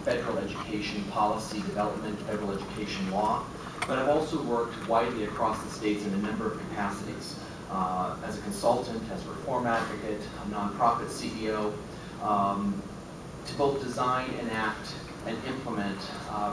federal education policy development, federal education law, but I've also worked widely across the states in a number of capacities. As a consultant, as a reform advocate, a nonprofit CEO, to both design, enact, and implement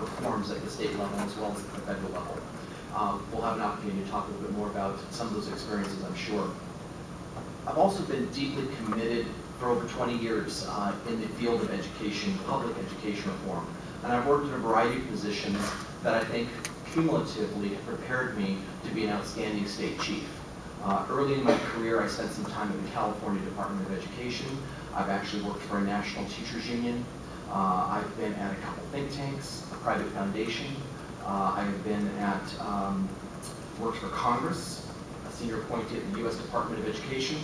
reforms at the state level as well as at the federal level. We'll have an opportunity to talk a little bit more about some of those experiences, I'm sure. I've also been deeply committed for over 20 years in the field of education, public education reform. And I've worked in a variety of positions that I think cumulatively have prepared me to be an outstanding state chief. Early in my career, I spent some time at the California Department of Education. I've actually worked for a national teachers union. I've been at a couple think tanks, a private foundation. I have been at, worked for Congress, a senior appointee at the U.S. Department of Education,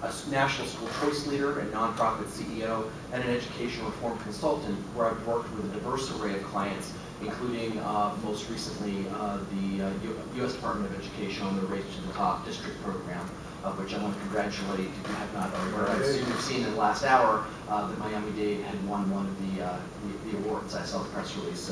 a national school choice leader and nonprofit CEO, and an education reform consultant where I've worked with a diverse array of clients, including most recently the U.S. Department of Education on the Race to the Top district program, of which I want to congratulate, if you have not already. As you've seen in the last hour, that Miami-Dade had won one of the awards. I saw the press release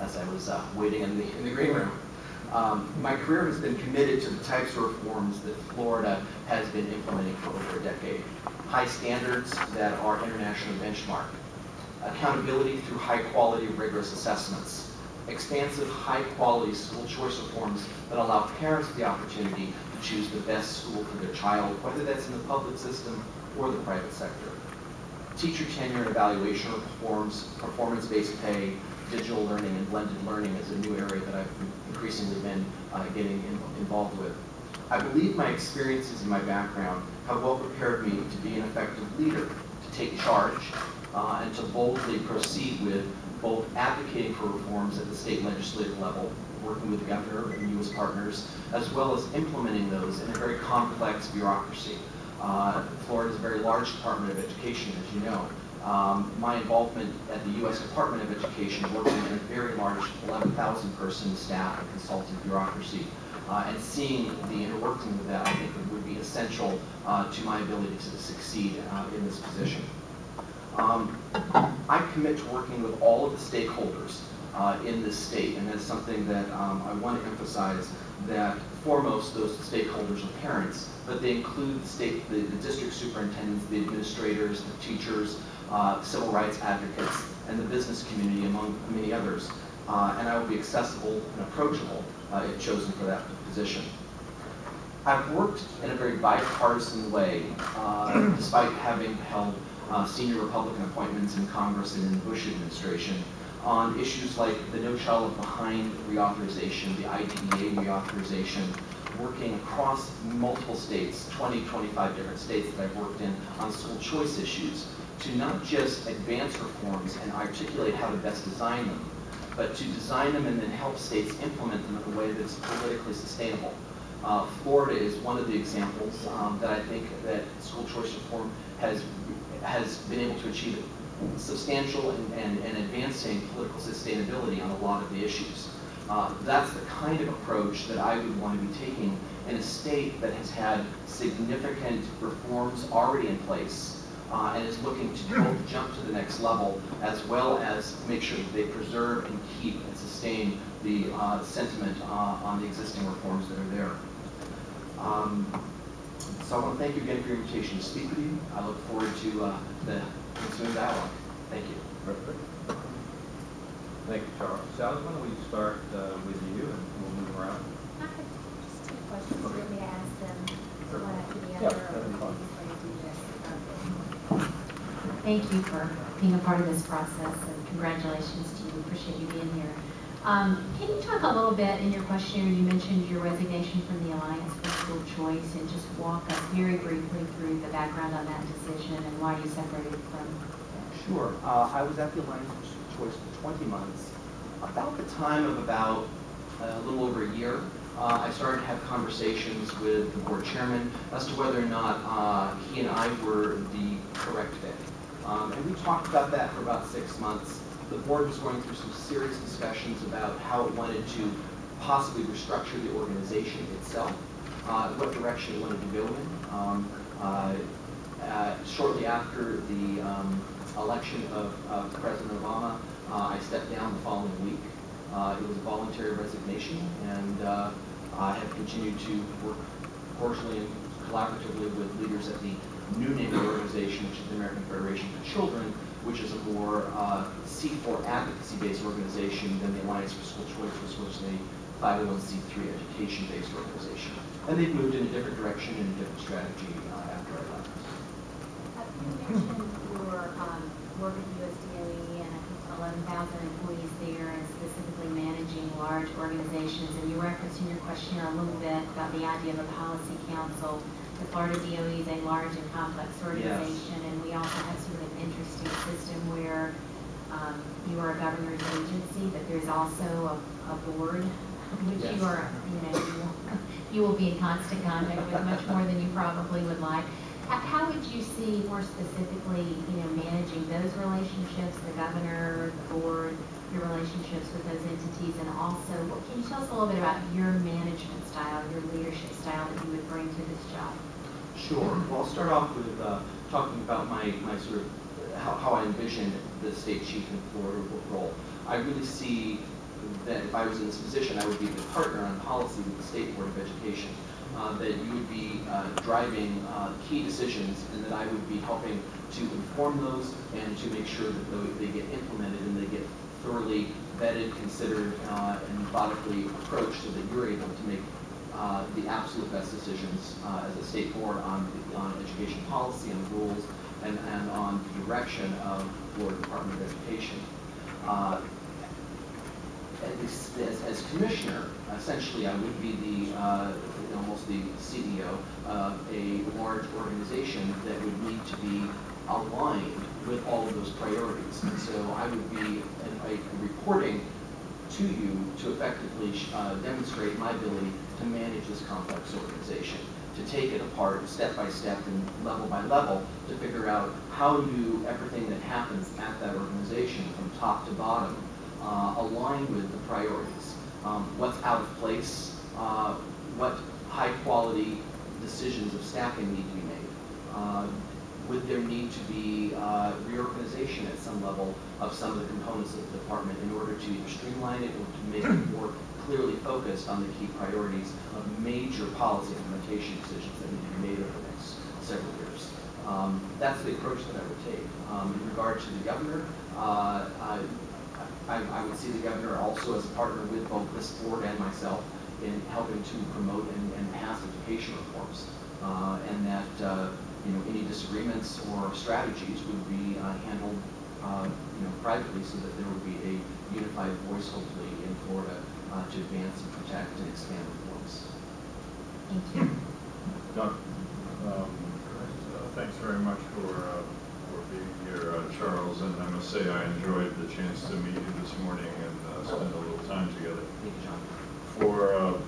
as I was waiting in the green room. My career has been committed to the types of reforms that Florida has been implementing for over a decade. High standards that are internationally benchmarked. Accountability through high-quality, rigorous assessments. Expansive, high-quality school choice reforms that allow parents the opportunity to choose the best school for their child, whether that's in the public system or the private sector. Teacher tenure and evaluation reforms, performance-based pay, digital learning, and blended learning is a new area that I've increasingly been getting involved with. I believe my experiences and my background have well prepared me to be an effective leader, to take charge, and to boldly proceed with both advocating for reforms at the state legislative level, working with the governor and U.S. partners, as well as implementing those in a very complex bureaucracy. Florida is a very large Department of Education, as you know. My involvement at the U.S. Department of Education, working in a very large 11,000-person staff and consultant bureaucracy, and seeing the inner working of that, I think would be essential to my ability to succeed in this position. I commit to working with all of the stakeholders in this state, and that's something that I want to emphasize, that foremost those stakeholders are parents, but they include the district superintendents, the administrators, the teachers, civil rights advocates, and the business community, among many others. And I will be accessible and approachable if chosen for that position. I've worked in a very bipartisan way, despite having held senior Republican appointments in Congress and in the Bush administration, on issues like the No Child Left Behind reauthorization, the IDEA reauthorization, working across multiple states, 20, 25 different states that I've worked in, on school choice issues, to not just advance reforms and articulate how to best design them, but to design them and then help states implement them in a way that's politically sustainable. Florida is one of the examples that I think that school choice reform has been able to achieve substantial and advancing political sustainability on a lot of the issues. That's the kind of approach that I would want to be taking in a state that has had significant reforms already in place and is looking to both jump to the next level as well as make sure that they preserve and keep and sustain the sentiment on the existing reforms that are there. So I want to thank you again for your invitation to speak with you. I look forward to the ensuing dialogue. Thank you. Perfect. Thank you, Charles. Sally, why don't we start with you and we'll move around. I have just two questions. Okay. Let me ask them one after the Yeah, other. that'd be fine. Thank you for being a part of this process, and congratulations to you. Appreciate you being here. Can you talk a little bit, in your questionnaire you mentioned your resignation from the Alliance for School Choice, and just walk us very briefly through the background on that decision and why you separated from it? Sure. I was at the Alliance for School Choice for 20 months. About the time of about a little over a year, I started to have conversations with the board chairman as to whether or not he and I were the correct fit. And we talked about that for about 6 months. The board was going through some serious discussions about how it wanted to possibly restructure the organization itself, what direction it wanted to go in. Shortly after the election of President Obama, I stepped down the following week. It was a voluntary resignation, and I have continued to work cordially and collaboratively with leaders at the new name of the organization, which is the American Federation for Children, which is a more C4 advocacy-based organization than the Alliance for School Choice, which was a 501c3 education-based organization. And they've moved in a different direction and a different strategy after I left. You mentioned your work at USDOE and I think 11,000 employees there and specifically managing large organizations. And you referenced in your questionnaire a little bit about the idea of a policy council. The Florida DOE is a large and complex organization, and we also have sort of an interesting system where you are a governor's agency, but there's also a board, which you are, you will be in constant contact with much more than you probably would like. How would you see more specifically, managing those relationships, the governor, the board, your relationships with those entities, and also, can you tell us a little bit about your management style, your leadership style that you would bring to this job? Sure. Well, I'll start off with talking about my sort of how I envisioned the state chief in Florida role. I really see that if I was in this position, I would be the partner on policy with the State Board of Education. That you would be driving key decisions, and that I would be helping to inform those and to make sure that they get implemented and they get thoroughly vetted, considered, and methodically approached so that you're able to make the absolute best decisions as a state board on education policy, on rules, and on the direction of the Florida Department of Education. As commissioner, essentially I would be almost the CEO of a large organization that would need to be aligned with all of those priorities. And so I would be reporting to you to effectively demonstrate my ability to manage this complex organization, to take it apart step by step and level by level to figure out how do everything that happens at that organization from top to bottom align with the priorities. What's out of place, what high quality decisions of staffing need to be made. Would there need to be reorganization at some level of some of the components of the department in order to either streamline it or to make it more clearly focused on the key priorities of major policy implementation decisions that need to be made over the next several years? That's the approach that I would take. In regard to the governor, I would see the governor also as a partner with both this board and myself in helping to promote and pass education reforms, and that any disagreements or strategies would be handled privately so that there would be a unified voice, hopefully, in Florida to advance and protect and expand reforms. Thank you. Doug, thanks very much for being here, Charles, and I must say I enjoyed the chance to meet you this morning and spend a little time together. Thank you, John. For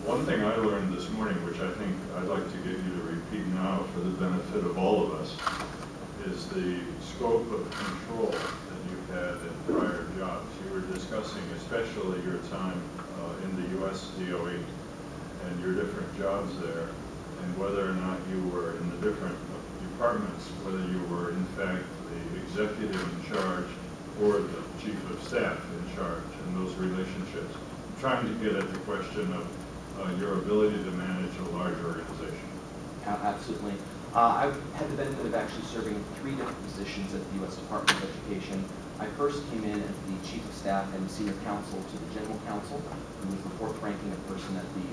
one thing I learned this morning, which I think I'd like to get you to repeat now for the benefit of all of us, is the scope of control that you've had in prior jobs. You were discussing especially your time in the U.S. DOE and your different jobs there, and whether or not you were in the different departments, whether you were in fact the executive in charge or the chief of staff in charge in those relationships. I'm trying to get at the question of your ability to manage a large organization. Absolutely. I've had the benefit of actually serving 3 different positions at the U.S. Department of Education. I first came in as the Chief of Staff and Senior Counsel to the General Counsel, who was the 4th ranking person at the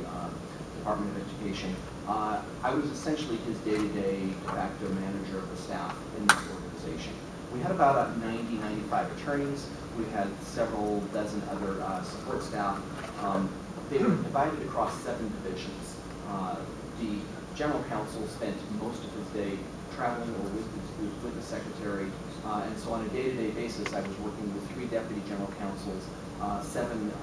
Department of Education. I was essentially his day-to-day de facto manager of the staff in this organization. We had about 90, 95 attorneys. We had several dozen other support staff. They were divided across 7 divisions. The General Counsel spent most of his day traveling or with the Secretary, and so on a day-to-day basis I was working with 3 Deputy General Counsels, 7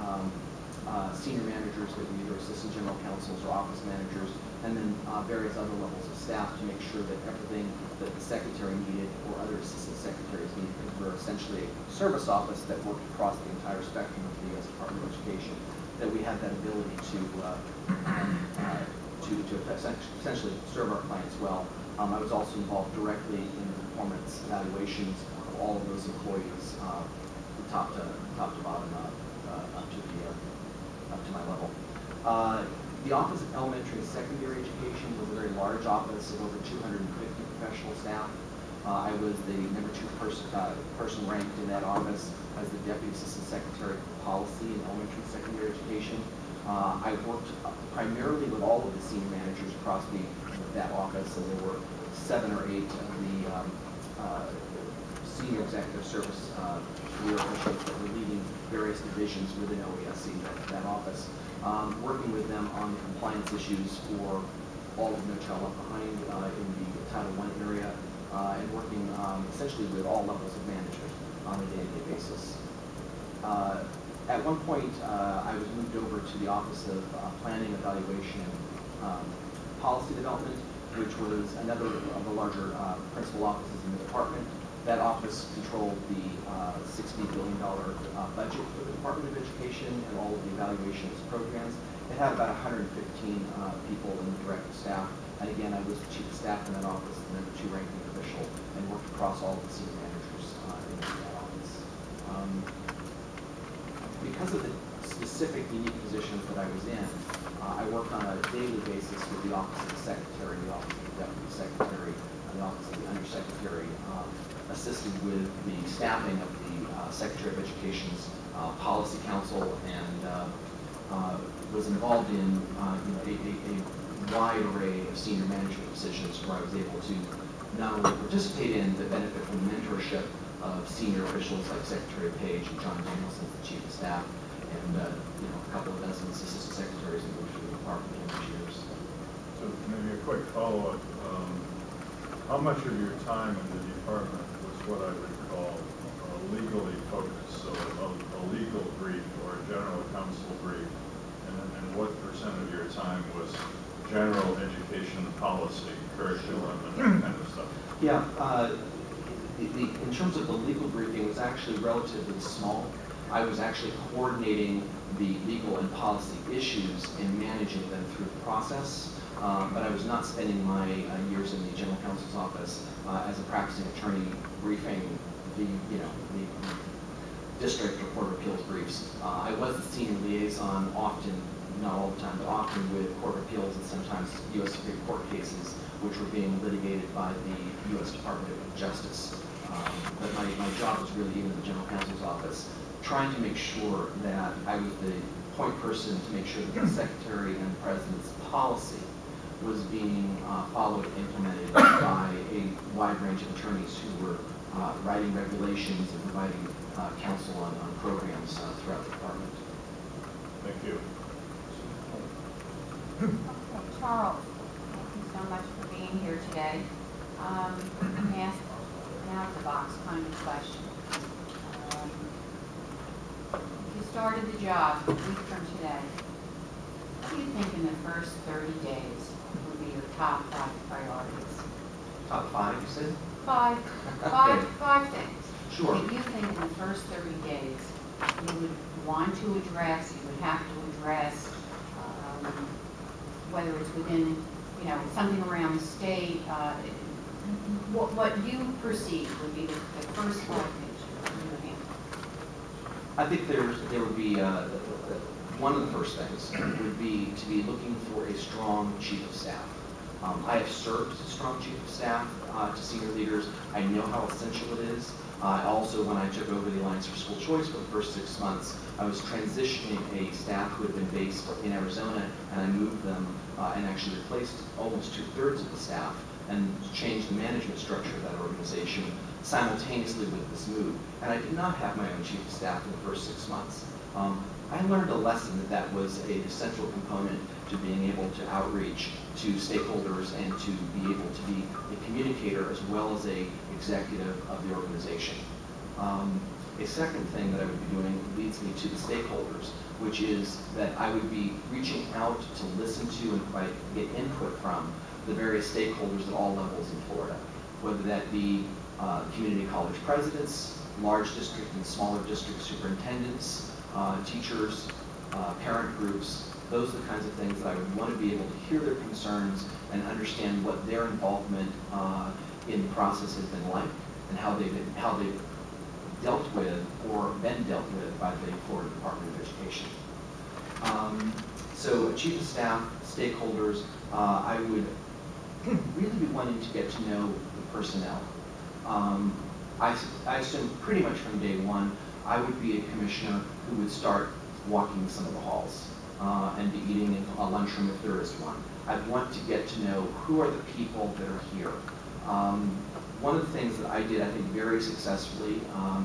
senior managers that were either Assistant General Counsels or Office Managers, and then various other levels of staff to make sure that everything that the Secretary needed or other Assistant Secretaries needed, because we're essentially a service office that worked across the entire spectrum of the U.S. Department of Education, that we had that ability to essentially serve our clients well. I was also involved directly in the performance evaluations of all of those employees, from top to bottom, up to my level. The Office of Elementary and Secondary Education was a very large office of over 250 professional staff. I was the number 2 person ranked in that office as the Deputy Assistant Secretary for Policy in Elementary and Secondary Education. I worked primarily with all of the senior managers across that office, and there were 7 or 8 of the senior executive service career officials that were leading various divisions within OESC, that office. Working with them on the compliance issues for all of No Child Left Behind in the Title I area, and working essentially with all levels of management on a day-to-day basis. At one point, I was moved over to the Office of Planning, Evaluation, and Policy Development, which was another of the larger principal offices in the department. That office controlled the $60 billion budget for the Department of Education and all of the evaluations programs. It had about 115 people in the direct staff. And again, I was the chief of staff in that office, the number 2 ranking official, and worked across all of the senior managers in that office. Because of the specific unique positions that I was in, I worked on a daily basis with the Office of the Secretary, the Office of the Deputy Secretary, and the Office of the Undersecretary, assisted with the staffing of the Secretary of Education's Policy Council, and was involved in a wide array of senior management decisions where I was able to not only participate in but benefit from the mentorship of senior officials like Secretary Page and John Danielson, the Chief of Staff, and a couple of dozen assistant secretaries who moved through the department in those years. So maybe a quick follow-up. How much of your time in the department was what I would call legally focused, so a legal brief or a general counsel brief, and what percent of your time was general education policy, curriculum, and that kind of stuff? Yeah, in terms of the legal briefing, it was actually relatively small. I was actually coordinating the legal and policy issues and managing them through the process. But I was not spending my years in the general counsel's office as a practicing attorney briefing the district or court of appeals briefs. I was the senior liaison often, not all the time, but often with court of appeals and sometimes U.S. Supreme Court cases which were being litigated by the U.S. Department of Justice. But my job was really in the general counsel's office, trying to make sure that I was the point person to make sure that the secretary and the president's policy was being followed and implemented by a wide range of attorneys who were writing regulations and providing counsel on programs throughout the department. Thank you. Charles, thank you so much for being here today. I'm going to ask an out-of-the-box kind of question. If you started the job a week from today, what do you think in the first 30 days would be your top 5 priorities? Top 5, you said? Five things. Sure. That you think in the first 30 days you would want to address, you would have to address, whether it's within, something around the state, what you perceive would be the first 5 things you would handle. I think there would be one of the first things would be to be looking for a strong chief of staff. I have served as a strong chief of staff to senior leaders. I know how essential it is. Also, when I took over the Alliance for School Choice for the first 6 months, I was transitioning a staff who had been based in Arizona, and I moved them and actually replaced almost 2/3 of the staff and changed the management structure of that organization simultaneously with this move. And I did not have my own chief of staff in the first 6 months. I learned a lesson that was a central component to being able to outreach to stakeholders and to be able to be a communicator as well as a executive of the organization. A second thing that I would be doing leads me to the stakeholders, which is that I would be reaching out to listen to and get input from the various stakeholders at all levels in Florida, whether that be community college presidents, large district and smaller district superintendents, teachers, parent groups, those are the kinds of things that I would want to be able to hear their concerns and understand what their involvement in the process has been like, and how they've dealt with or been dealt with by the Florida Department of Education. So chief of staff, stakeholders, I would really be wanting to get to know the personnel. I assume pretty much from day one, I would be a commissioner who would start walking some of the halls and be eating in a lunchroom if there is one. I'd want to get to know who are the people that are here. One of the things that I did, I think, very successfully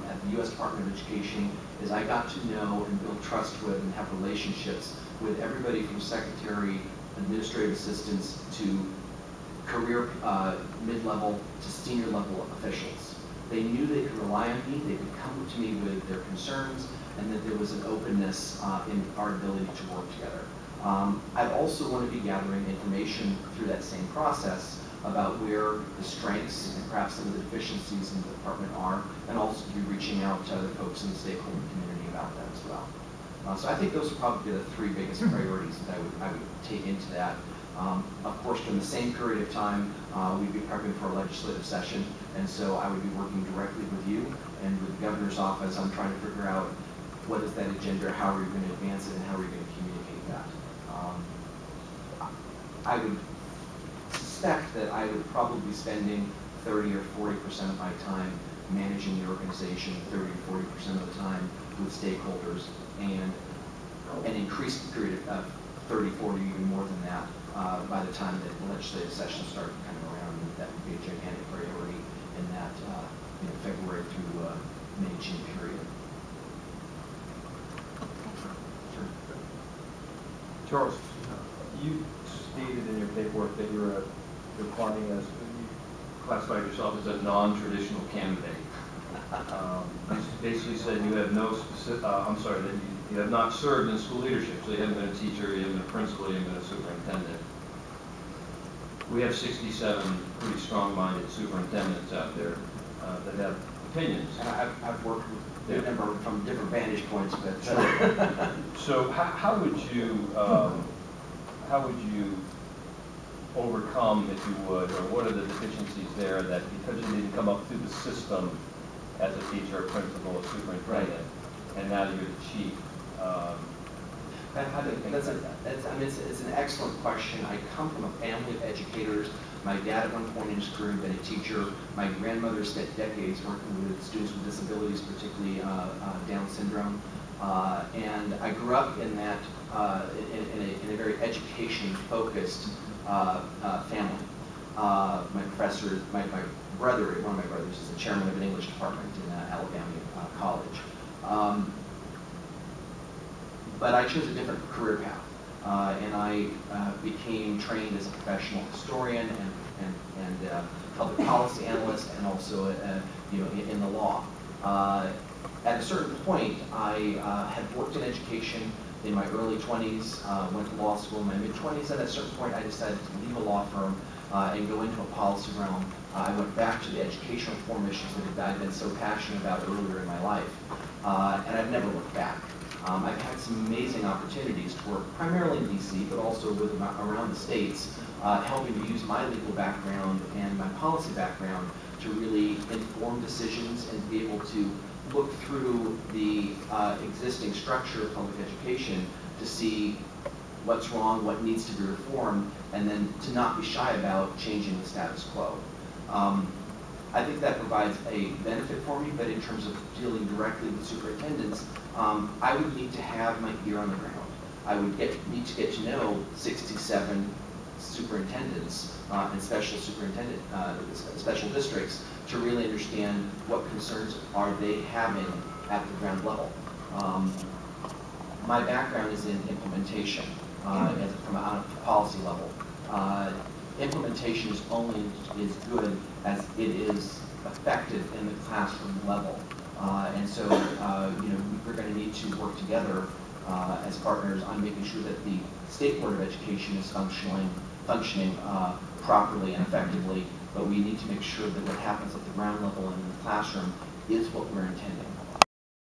at the U.S. Department of Education is I got to know and build trust with and have relationships with everybody from secretary, administrative assistants to career mid-level to senior level officials. They knew they could rely on me, they could come to me with their concerns, and that there was an openness in our ability to work together. I'd also want to be gathering information through that same process about where the strengths and perhaps some of the deficiencies in the department are, and also be reaching out to other folks in the stakeholder community about that as well. So I think those are probably the three biggest priorities that I would take into that. Of course, during the same period of time, we'd be prepping for a legislative session, and so I would be working directly with you and with the governor's office. I'm trying to figure out what is that agenda, how are we going to advance it, and how are we going to communicate that. I would suspect that I would probably be spending 30 or 40% of my time managing the organization, 30 or 40% of the time with stakeholders, and an increased period of 30, 40, even more than that by the time that the legislative session started coming around. And that would be a gigantic priority in that February through May, June period. Sure. Charles, you stated in your paperwork that you're applying as, you classified yourself as a non-traditional candidate. You basically said you have no specific, that you have not served in school leadership, so you haven't been a teacher, you haven't been a principal, you haven't been a superintendent. We have 67 pretty strong-minded superintendents out there that have opinions. And I've worked with a number from different vantage points, but so how would you overcome, if you would, or what are the deficiencies there that because you didn't come up through the system as a teacher, a principal, a superintendent, and now you're the chief? How do you think about that? It's an excellent question. I come from a family of educators. My dad at one point in his career had been a teacher. My grandmother spent decades working with students with disabilities, particularly Down syndrome. And I grew up in that, in a very education-focused family. My professor, my brother, one of my brothers, is the chairman of an English department in Alabama College. But I chose a different career path, and I became trained as a professional historian and public policy analyst, and also in the law. At a certain point, I had worked in education in my early 20s, went to law school in my mid-20s, and at a certain point I decided to leave a law firm and go into a policy realm. I went back to the educational reform issues that I'd been so passionate about earlier in my life, and I've never looked back. I've had some amazing opportunities to work primarily in DC, but also around the states, helping to use my legal background and my policy background to really inform decisions and be able to look through the existing structure of public education to see what's wrong, what needs to be reformed, and then to not be shy about changing the status quo. I think that provides a benefit for me, but in terms of dealing directly with superintendents, I would need to have my ear on the ground. I would need to get to know 67 superintendents and special districts to really understand what concerns are they having at the ground level. My background is in implementation from a policy level. Implementation is only as good as it is effective in the classroom level. And so, we're going to need to work together as partners on making sure that the State Board of Education is functioning properly and effectively, but we need to make sure that what happens at the ground level and in the classroom is what we're intending.